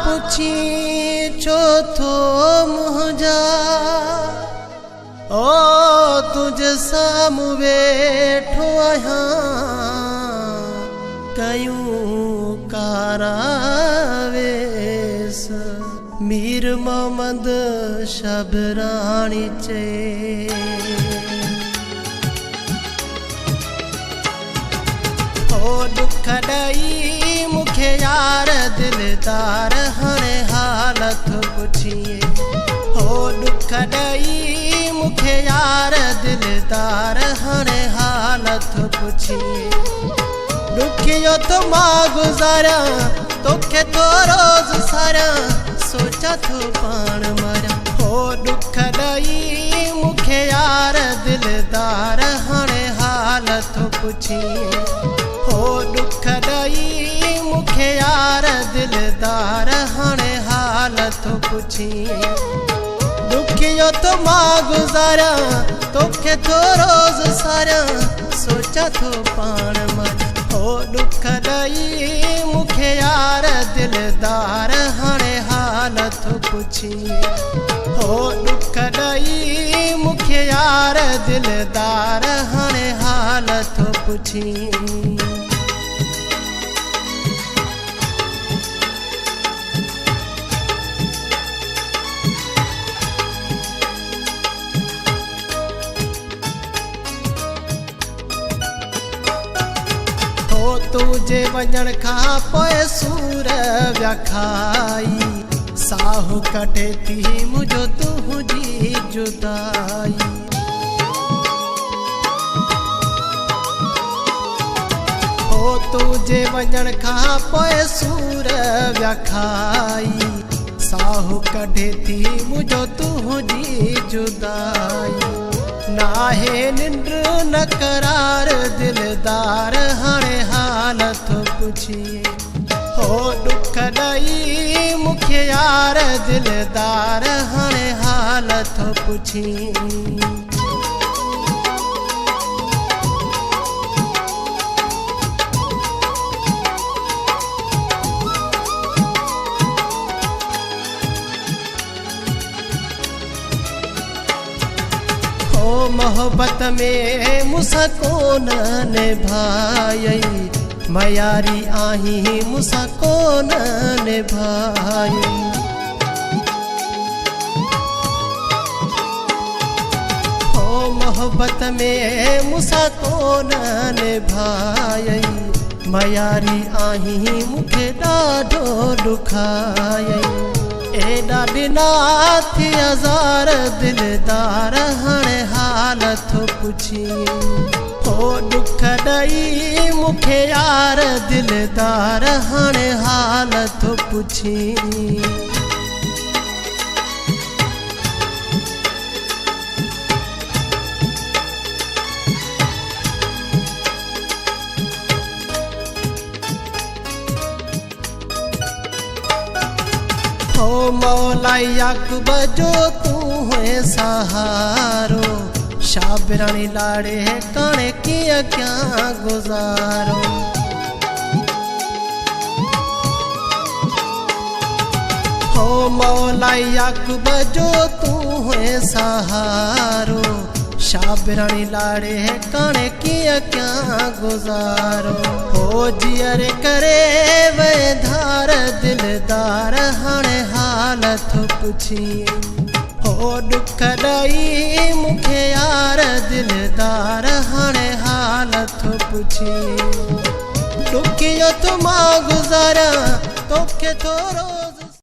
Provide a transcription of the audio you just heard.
पुछी चौथो मुंहिंजा ओ तुझ साम्हूं वेठो आहियां कयूं कारावेस मीर मोहम्मद शबराणी चए ओ दुख ॾई मूंखे यार दिलदार हाणे हालत पुछिए ओ दुख ॾई मूंखे यार दिलदार हाणे हालत पुछिए दुखियो तो मां गुज़ारा तोखे तो रोज़ सारा सोचा तो पाण मरा ओ दुख ॾई मूंखे यार दिलदार हाणे हालत पुछिए ओ दुख ॾई मूंखे यार दिलदार हाणे हालत पुछिए दुखियो तो मां गुज़ारा तोखे तो रोज़ सारा सोचा तो पाण मरा ओ दुख ॾई मूंखे यार दिलदार हाणे हालत पुछिए ओ दुख ॾई मूंखे यार दिलदार हाणे हालत पुछिए तुझे वञण खां पोइ सूर विया खाई साहु कटे थी मुंहिंजो तुंहिंजी जुदाई ओ तुझे वञण खां पोइ सूर विया खाई साहु कटे थी मुंहिंजो तुंहिंजी जुदाई नाहे निंड न करार दिलदार हाणे हालत पुछिए ओ दुख ॾई मूंखे यार दिलदार हाणे हालत पुछिए ओ मोहब्बत में मुसा कोन निभाई मयारी आही मुसा कोन निभाई ओ मोहब्बत में मुसा कोन निभाई मयारी आही मूंखे ॾाढो ॾुखाई एॾा ॾिना थी हज़ार दिलदार हाणे हालत पुछिए ओ दुख ॾई मूंखे यार दिलदार हाणे हालत पुछिए ओ मौला याकूब जो तू है सहारो शाबरानी लाड़े काने किया क्या गुजारो ओ मौला याकूब जो तू है सहारो शाबरानी लाड़े काने किया क्या गुजारो ओ जियर करे वे धार दिलदार हाणे हालत पुछिए ओ दुख ॾई मूंखे यार दिलदार हाणे हालत पुछिए दुखियो तो मां गुज़ारा तोखे थोरो